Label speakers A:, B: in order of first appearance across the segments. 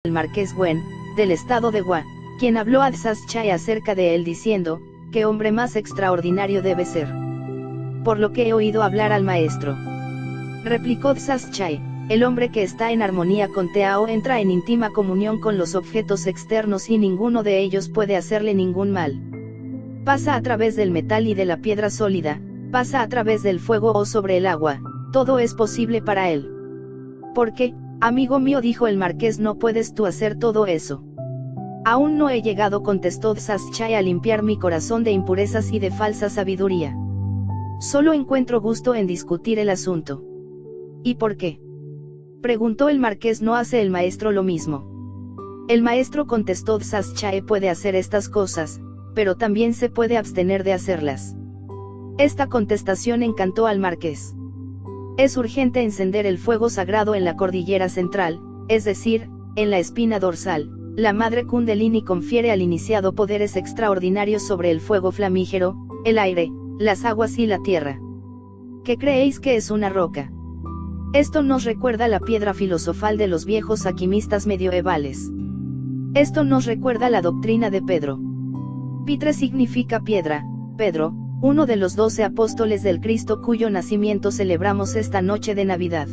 A: el marqués Wen, del estado de Hua, quien habló a Zhas-Chai acerca de él diciendo, «¿Qué hombre más extraordinario debe ser? Por lo que he oído hablar al maestro». Replicó Zhas-Chai, «El hombre que está en armonía con Tao entra en íntima comunión con los objetos externos y ninguno de ellos puede hacerle ningún mal. Pasa a través del metal y de la piedra sólida, pasa a través del fuego o sobre el agua, todo es posible para él». «¿Por qué, amigo mío?», dijo el marqués, «no puedes tú hacer todo eso». «Aún no he llegado», contestó Zhas-Chai, «a limpiar mi corazón de impurezas y de falsa sabiduría. Solo encuentro gusto en discutir el asunto». «¿Y por qué?», preguntó el marqués. «¿No hace el maestro lo mismo?». «El maestro», contestó Zhas-Chai, «puede hacer estas cosas, pero también se puede abstener de hacerlas». Esta contestación encantó al marqués. Es urgente encender el fuego sagrado en la cordillera central, es decir, en la espina dorsal. La madre Kundalini confiere al iniciado poderes extraordinarios sobre el fuego flamígero, el aire, las aguas y la tierra. ¿Qué creéis que es una roca? Esto nos recuerda la piedra filosofal de los viejos alquimistas medievales. Esto nos recuerda la doctrina de Pedro. Pitre significa piedra. Pedro, uno de los 12 apóstoles del Cristo cuyo nacimiento celebramos esta noche de Navidad.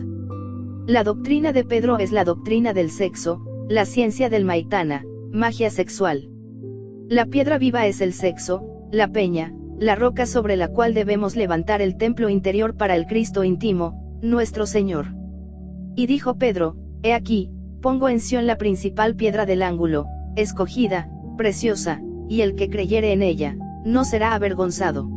A: La doctrina de Pedro es la doctrina del sexo, la ciencia del Maitana, magia sexual. La piedra viva es el sexo, la peña, la roca sobre la cual debemos levantar el templo interior para el Cristo íntimo, nuestro Señor. Y dijo Pedro, «He aquí, pongo en Sión la principal piedra del ángulo, escogida, preciosa, y el que creyere en ella, no será avergonzado».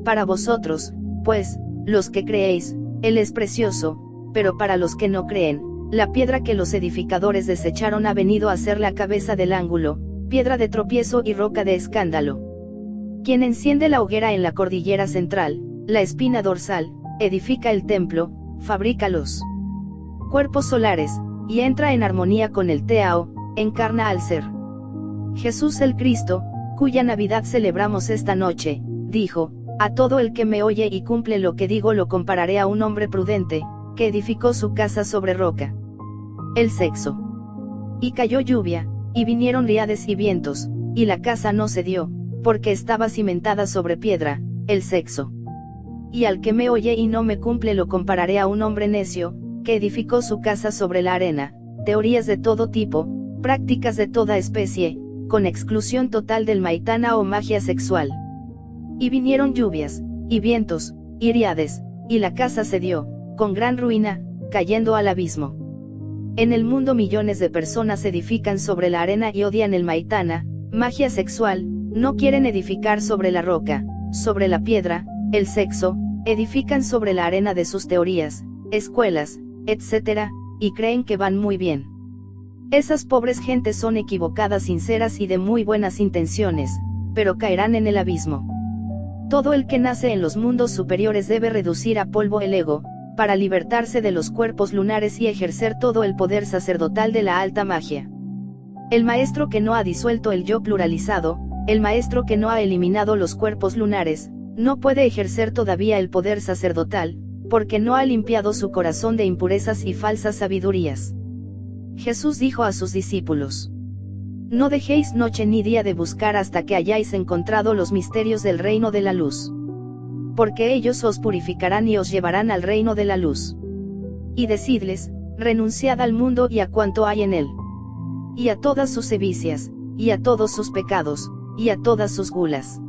A: Para vosotros, pues, los que creéis, Él es precioso, pero para los que no creen, la piedra que los edificadores desecharon ha venido a ser la cabeza del ángulo, piedra de tropiezo y roca de escándalo. Quien enciende la hoguera en la cordillera central, la espina dorsal, edifica el templo, fabrica los cuerpos solares, y entra en armonía con el Tao, encarna al ser. Jesús el Cristo, cuya Navidad celebramos esta noche, dijo, «A todo el que me oye y cumple lo que digo lo compararé a un hombre prudente, que edificó su casa sobre roca». El sexo. «Y cayó lluvia, y vinieron riades y vientos, y la casa no cedió, porque estaba cimentada sobre piedra», el sexo. «Y al que me oye y no me cumple lo compararé a un hombre necio, que edificó su casa sobre la arena». Teorías de todo tipo, prácticas de toda especie, con exclusión total del maitana o magia sexual. «Y vinieron lluvias, y vientos, y riades, y la casa cedió, con gran ruina, cayendo al abismo». En el mundo millones de personas edifican sobre la arena y odian el maitana, magia sexual, no quieren edificar sobre la roca, sobre la piedra, el sexo, edifican sobre la arena de sus teorías, escuelas, etc., y creen que van muy bien. Esas pobres gentes son equivocadas, sinceras y de muy buenas intenciones, pero caerán en el abismo. Todo el que nace en los mundos superiores debe reducir a polvo el ego, para libertarse de los cuerpos lunares y ejercer todo el poder sacerdotal de la alta magia. El maestro que no ha disuelto el yo pluralizado, el maestro que no ha eliminado los cuerpos lunares, no puede ejercer todavía el poder sacerdotal, porque no ha limpiado su corazón de impurezas y falsas sabidurías. Jesús dijo a sus discípulos, «No dejéis noche ni día de buscar hasta que hayáis encontrado los misterios del reino de la luz. Porque ellos os purificarán y os llevarán al reino de la luz. Y decidles, renunciad al mundo y a cuanto hay en él. Y a todas sus sevicias, y a todos sus pecados, y a todas sus gulas.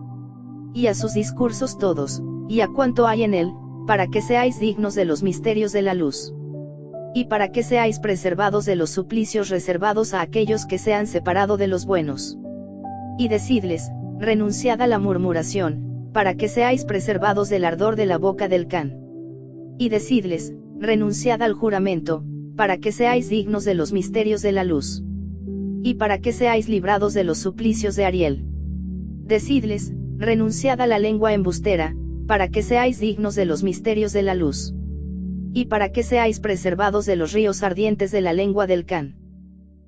A: Y a sus discursos todos, y a cuanto hay en él, para que seáis dignos de los misterios de la luz. Y para que seáis preservados de los suplicios reservados a aquellos que se han separado de los buenos. Y decidles, renunciad a la murmuración, para que seáis preservados del ardor de la boca del can. Y decidles, renunciad al juramento, para que seáis dignos de los misterios de la luz. Y para que seáis librados de los suplicios de Ariel. Decidles, renunciad a la lengua embustera, para que seáis dignos de los misterios de la luz. Y para que seáis preservados de los ríos ardientes de la lengua del can.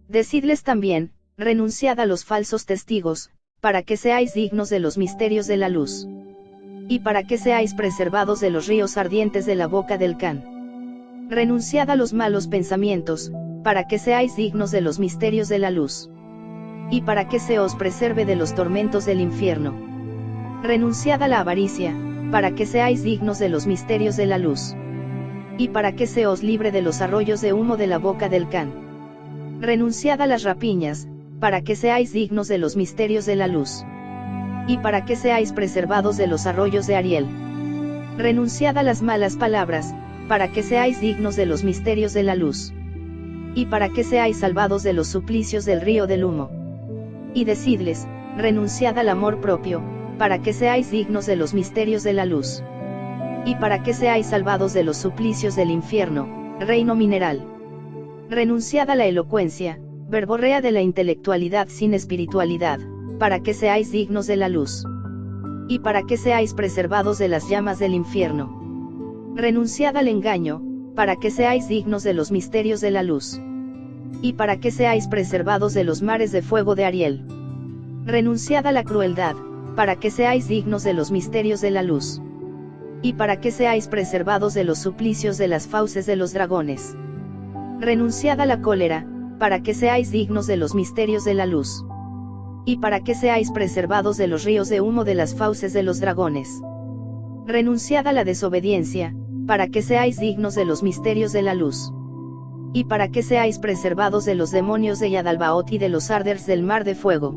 A: Decidles también, renunciad a los falsos testigos, para que seáis dignos de los misterios de la luz. Y para que seáis preservados de los ríos ardientes de la boca del can. Renunciad a los malos pensamientos, para que seáis dignos de los misterios de la luz. Y para que se os preserve de los tormentos del infierno. Renunciad a la avaricia, para que seáis dignos de los misterios de la luz. Y para que se os libre de los arroyos de humo de la boca del can. Renunciad a las rapiñas, para que seáis dignos de los misterios de la luz. Y para que seáis preservados de los arroyos de Ariel. Renunciad a las malas palabras, para que seáis dignos de los misterios de la luz. Y para que seáis salvados de los suplicios del río del humo. Y decidles, renunciad al amor propio, para que seáis dignos de los misterios de la luz. Y para que seáis salvados de los suplicios del infierno, reino mineral. Renunciad a la elocuencia, verborrea de la intelectualidad sin espiritualidad, para que seáis dignos de la luz. Y para que seáis preservados de las llamas del infierno. Renunciad al engaño, para que seáis dignos de los misterios de la luz. Y para que seáis preservados de los mares de fuego de Ariel. Renunciad a la crueldad, para que seáis dignos de los misterios de la luz. Y para que seáis preservados de los suplicios de las fauces de los dragones. Renunciad a la cólera, para que seáis dignos de los misterios de la luz. Y para que seáis preservados de los ríos de humo de las fauces de los dragones. Renunciad a la desobediencia, para que seáis dignos de los misterios de la luz. Y para que seáis preservados de los demonios de Yadalbaoth y de los arders del mar de fuego.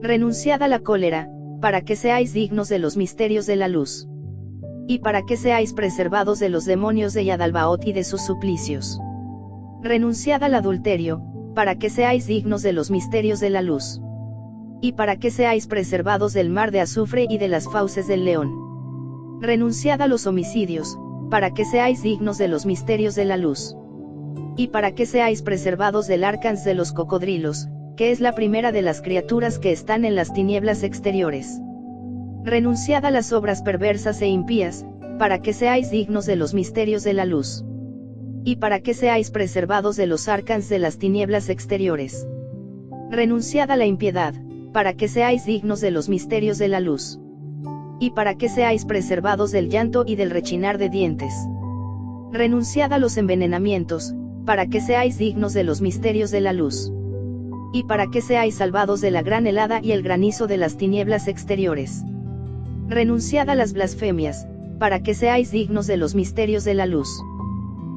A: Renunciad a la cólera, para que seáis dignos de los misterios de la luz. Y para que seáis preservados de los demonios de Yadalbaoth y de sus suplicios. Renunciad al adulterio, para que seáis dignos de los misterios de la luz. Y para que seáis preservados del mar de azufre y de las fauces del león. Renunciad a los homicidios, para que seáis dignos de los misterios de la luz. Y para que seáis preservados del arcans de los cocodrilos, que es la primera de las criaturas que están en las tinieblas exteriores. Renunciad a las obras perversas e impías, para que seáis dignos de los misterios de la luz. Y para que seáis preservados de los arcans de las tinieblas exteriores. Renunciad a la impiedad, para que seáis dignos de los misterios de la luz. Y para que seáis preservados del llanto y del rechinar de dientes. Renunciad a los envenenamientos, para que seáis dignos de los misterios de la luz. Y para que seáis salvados de la gran helada y el granizo de las tinieblas exteriores. Renunciad a las blasfemias, para que seáis dignos de los misterios de la luz.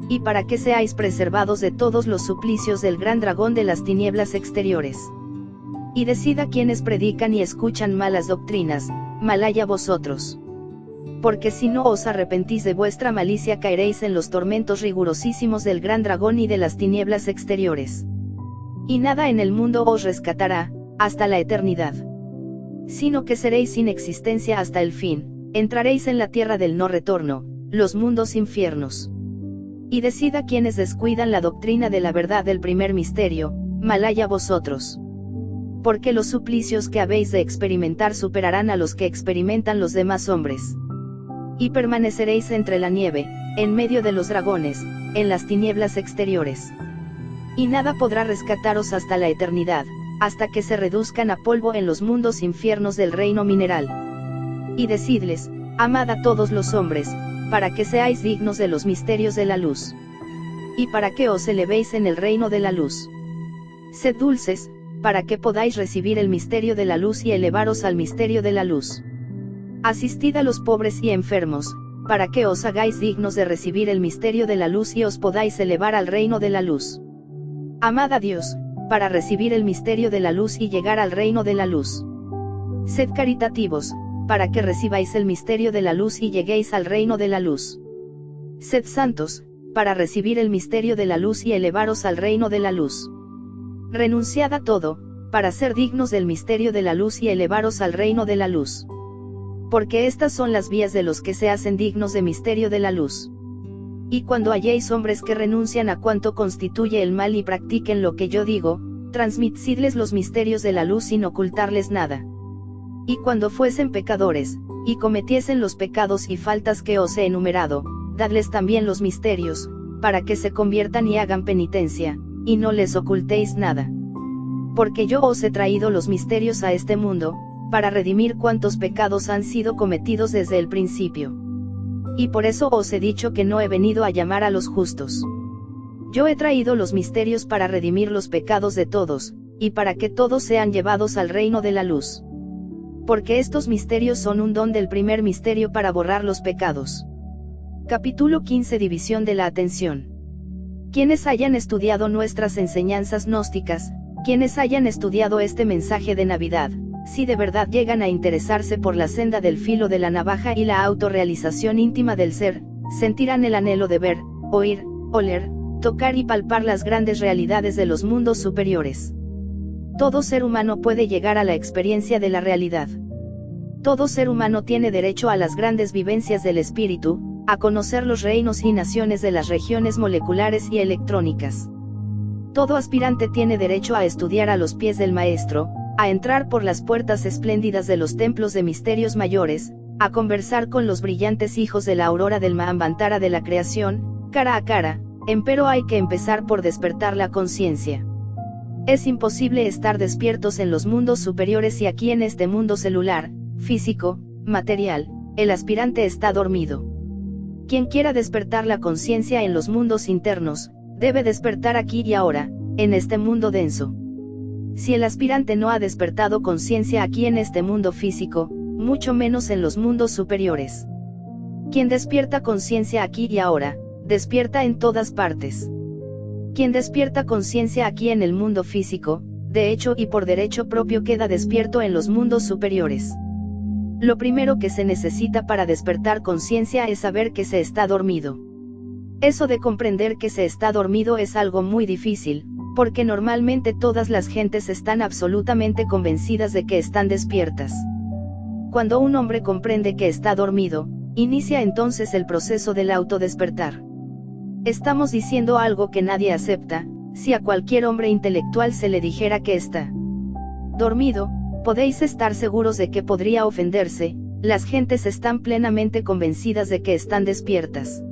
A: Y para que seáis preservados de todos los suplicios del gran dragón de las tinieblas exteriores. Y decid a quienes predican y escuchan malas doctrinas, mal haya vosotros. Porque si no os arrepentís de vuestra malicia caeréis en los tormentos rigurosísimos del gran dragón y de las tinieblas exteriores. Y nada en el mundo os rescatará, hasta la eternidad. Sino que seréis sin existencia hasta el fin, entraréis en la tierra del no retorno, los mundos infiernos. Y decid a quienes descuidan la doctrina de la verdad del primer misterio, mal haya vosotros. Porque los suplicios que habéis de experimentar superarán a los que experimentan los demás hombres. Y permaneceréis entre la nieve, en medio de los dragones, en las tinieblas exteriores. Y nada podrá rescataros hasta la eternidad, hasta que se reduzcan a polvo en los mundos infiernos del reino mineral. Y decidles, amad a todos los hombres, para que seáis dignos de los misterios de la luz. Y para que os elevéis en el reino de la luz. Sed dulces, para que podáis recibir el misterio de la luz y elevaros al misterio de la luz. Asistid a los pobres y enfermos, para que os hagáis dignos de recibir el misterio de la luz y os podáis elevar al reino de la luz. Amad a Dios, para recibir el misterio de la luz y llegar al reino de la luz. Sed caritativos, para que recibáis el misterio de la luz y lleguéis al reino de la luz. Sed santos, para recibir el misterio de la luz y elevaros al reino de la luz. Renunciad a todo, para ser dignos del misterio de la luz y elevaros al reino de la luz. Porque estas son las vías de los que se hacen dignos de misterio de la luz. Y cuando halléis hombres que renuncian a cuanto constituye el mal y practiquen lo que yo digo, transmitidles los misterios de la luz sin ocultarles nada. Y cuando fuesen pecadores, y cometiesen los pecados y faltas que os he enumerado, dadles también los misterios, para que se conviertan y hagan penitencia, y no les ocultéis nada. Porque yo os he traído los misterios a este mundo, para redimir cuantos pecados han sido cometidos desde el principio. Y por eso os he dicho que no he venido a llamar a los justos. Yo he traído los misterios para redimir los pecados de todos, y para que todos sean llevados al reino de la luz. Porque estos misterios son un don del primer misterio para borrar los pecados. Capítulo 15. División de la atención. Quienes hayan estudiado nuestras enseñanzas gnósticas, quienes hayan estudiado este mensaje de Navidad, si de verdad llegan a interesarse por la senda del filo de la navaja y la autorrealización íntima del ser, sentirán el anhelo de ver, oír, oler, tocar y palpar las grandes realidades de los mundos superiores. Todo ser humano puede llegar a la experiencia de la realidad. Todo ser humano tiene derecho a las grandes vivencias del espíritu, a conocer los reinos y naciones de las regiones moleculares y electrónicas. Todo aspirante tiene derecho a estudiar a los pies del Maestro, a entrar por las puertas espléndidas de los templos de misterios mayores, a conversar con los brillantes hijos de la aurora del Mahambantara de la creación, cara a cara, empero hay que empezar por despertar la conciencia. Es imposible estar despiertos en los mundos superiores y aquí en este mundo celular, físico, material, el aspirante está dormido. Quien quiera despertar la conciencia en los mundos internos, debe despertar aquí y ahora, en este mundo denso. Si el aspirante no ha despertado conciencia aquí en este mundo físico, mucho menos en los mundos superiores. Quien despierta conciencia aquí y ahora, despierta en todas partes. Quien despierta conciencia aquí en el mundo físico, de hecho y por derecho propio queda despierto en los mundos superiores. Lo primero que se necesita para despertar conciencia es saber que se está dormido. Eso de comprender que se está dormido es algo muy difícil, porque normalmente todas las gentes están absolutamente convencidas de que están despiertas. Cuando un hombre comprende que está dormido, inicia entonces el proceso del autodespertar. Estamos diciendo algo que nadie acepta. Si a cualquier hombre intelectual se le dijera que está dormido, podéis estar seguros de que podría ofenderse. Las gentes están plenamente convencidas de que están despiertas.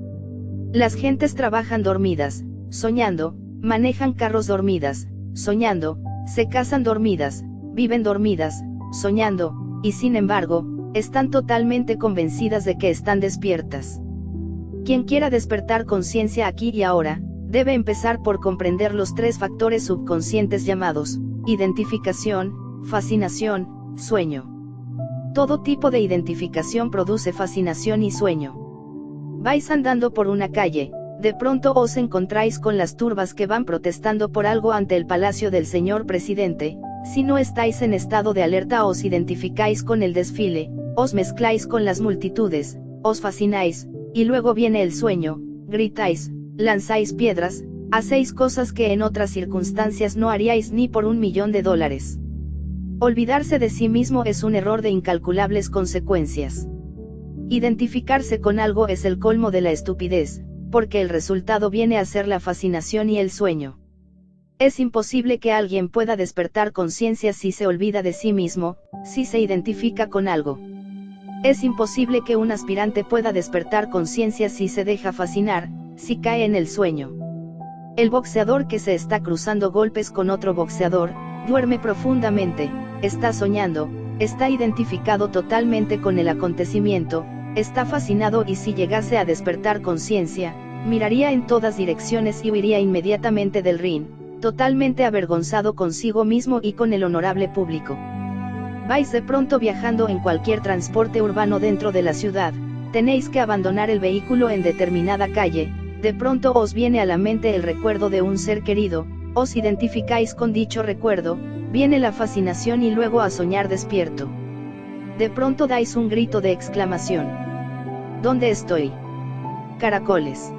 A: Las gentes trabajan dormidas, soñando, manejan carros dormidas, soñando, se casan dormidas, viven dormidas, soñando, y sin embargo, están totalmente convencidas de que están despiertas. Quien quiera despertar conciencia aquí y ahora, debe empezar por comprender los tres factores subconscientes llamados identificación, fascinación, sueño. Todo tipo de identificación produce fascinación y sueño. Vais andando por una calle, de pronto os encontráis con las turbas que van protestando por algo ante el palacio del señor presidente. Si no estáis en estado de alerta os identificáis con el desfile, os mezcláis con las multitudes, os fascináis, y luego viene el sueño, gritáis, lanzáis piedras, hacéis cosas que en otras circunstancias no haríais ni por $1.000.000. Olvidarse de sí mismo es un error de incalculables consecuencias. Identificarse con algo es el colmo de la estupidez, porque el resultado viene a ser la fascinación y el sueño. Es imposible que alguien pueda despertar conciencia si se olvida de sí mismo, si se identifica con algo. Es imposible que un aspirante pueda despertar conciencia si se deja fascinar, si cae en el sueño. El boxeador que se está cruzando golpes con otro boxeador, duerme profundamente, está soñando, está identificado totalmente con el acontecimiento, está fascinado y si llegase a despertar conciencia, miraría en todas direcciones y huiría inmediatamente del ring, totalmente avergonzado consigo mismo y con el honorable público. Vais de pronto viajando en cualquier transporte urbano dentro de la ciudad, tenéis que abandonar el vehículo en determinada calle, de pronto os viene a la mente el recuerdo de un ser querido, os identificáis con dicho recuerdo, viene la fascinación y luego a soñar despierto. De pronto dais un grito de exclamación. ¿Dónde estoy? Caracoles.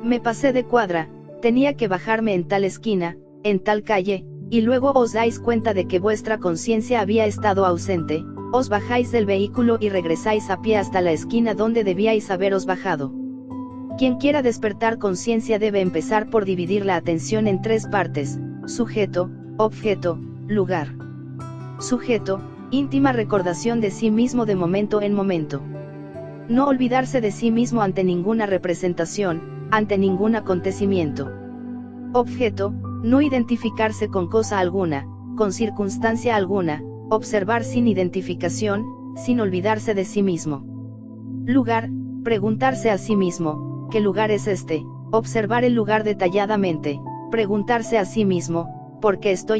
A: Me pasé de cuadra, tenía que bajarme en tal esquina, en tal calle, y luego os dais cuenta de que vuestra conciencia había estado ausente, os bajáis del vehículo y regresáis a pie hasta la esquina donde debíais haberos bajado. Quien quiera despertar conciencia debe empezar por dividir la atención en tres partes: sujeto, objeto, lugar. Sujeto, íntima recordación de sí mismo de momento en momento. No olvidarse de sí mismo ante ninguna representación, ante ningún acontecimiento. Objeto, no identificarse con cosa alguna, con circunstancia alguna, observar sin identificación, sin olvidarse de sí mismo. Lugar, preguntarse a sí mismo, ¿qué lugar es este? Observar el lugar detalladamente, preguntarse a sí mismo, ¿por qué estoy